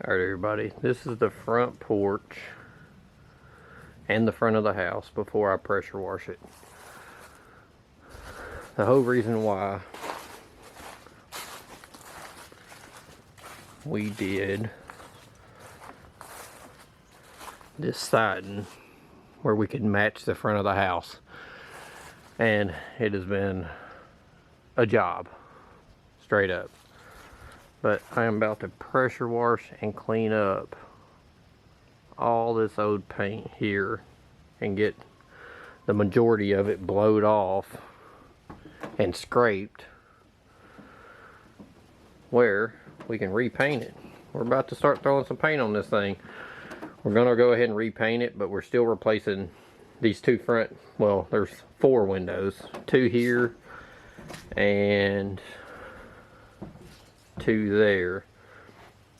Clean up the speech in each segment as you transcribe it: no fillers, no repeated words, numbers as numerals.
Alright everybody, this is the front porch and the front of the house before I pressure wash it. The whole reason why we did this siding where we could match the front of the house, and it has been a job, straight up. But I am about to pressure wash and clean up all this old paint here and get the majority of it blowed off and scraped where we can repaint it. We're about to start throwing some paint on this thing. We're gonna go ahead and repaint it, but we're still replacing these two front, well, there's 4 windows, 2 here and 2 there.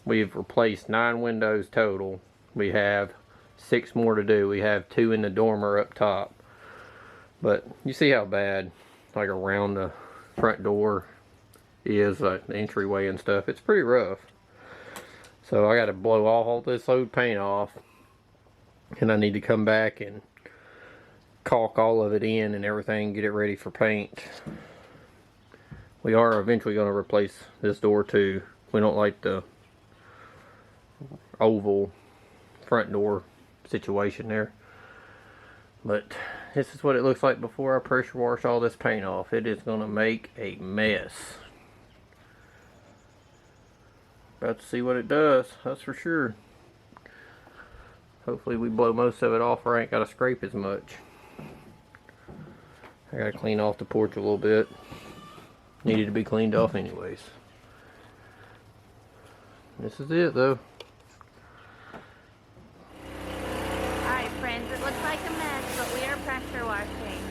We've replaced 9 windows total. We have 6 more to do. We have 2 in the dormer up top, but you see how bad like around the front door is, the entryway and stuff. It's pretty rough. So I got to blow all this old paint off, and I need to come back and caulk all of it in and everything, get it ready for paint. We are eventually going to replace this door too. We don't like the oval front door situation there. But this is what it looks like before I pressure wash all this paint off. It is going to make a mess. About to see what it does, that's for sure. Hopefully we blow most of it off or I ain't got to scrape as much. I got to clean off the porch a little bit. Needed to be cleaned off anyways. This is it though. Alright friends, it looks like a mess, but we are pressure washing.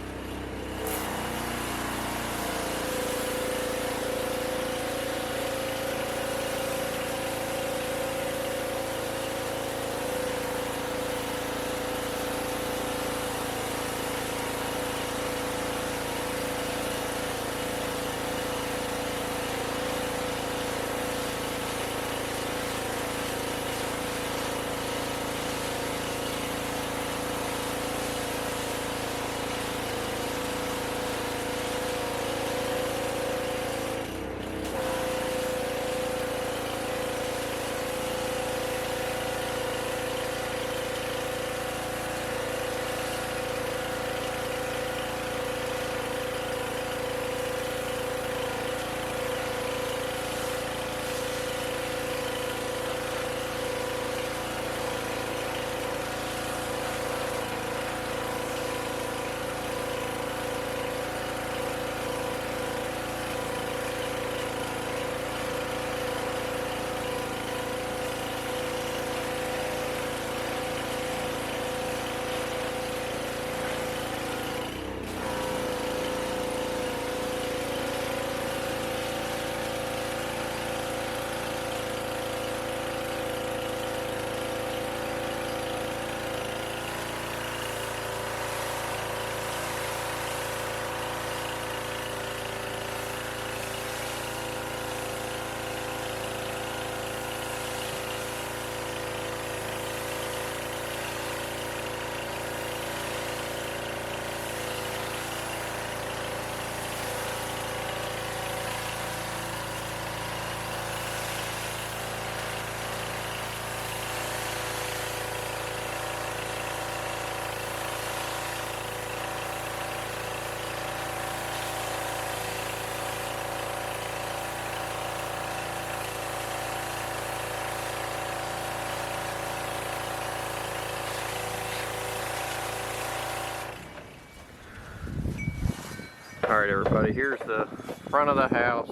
Alright everybody, here's the front of the house.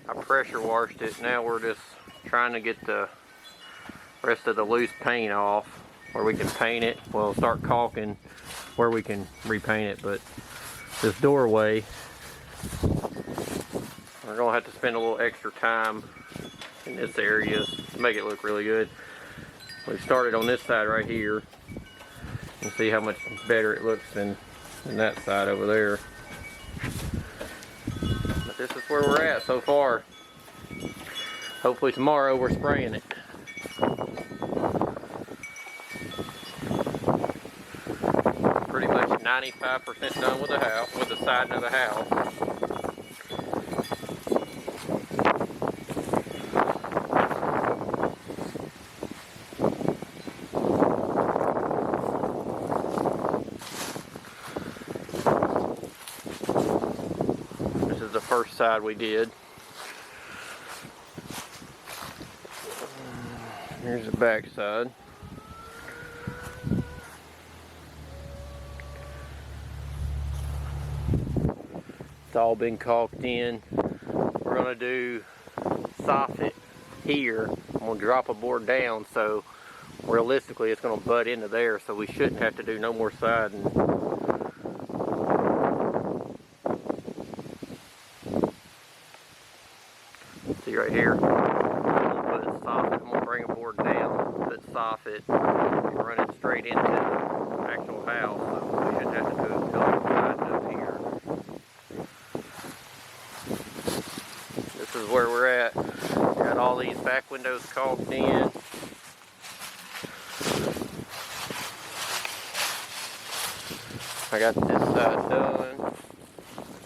I pressure washed it. Now we're just trying to get the rest of the loose paint off where we can paint it. We'll start caulking where we can repaint it, but this doorway, we're going to have to spend a little extra time in this area to make it look really good. We started on this side right here and see how much better it looks than that side over there. But this is where we're at so far. Hopefully tomorrow we're spraying it. 95% done with the house, with the siding of the house. This is the first side we did. Here's the back side. It's all been caulked in. We're gonna do soffit here. I'm gonna drop a board down, so realistically it's gonna butt into there, so we shouldn't have to do no more siding. See right here? I'm gonna put soffit. I'm gonna bring a board down, put soffit, and run it straight into the actual house, so we shouldn't have to do a couple siding up here. This is where we're at. Got all these back windows caulked in. I got this side done,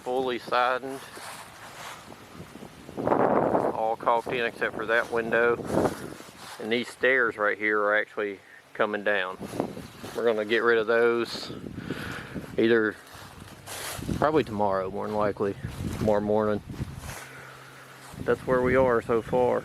fully sided, all caulked in except for that window. And these stairs right here are actually coming down. We're gonna get rid of those either probably tomorrow, more than likely, tomorrow morning. That's where we are so far.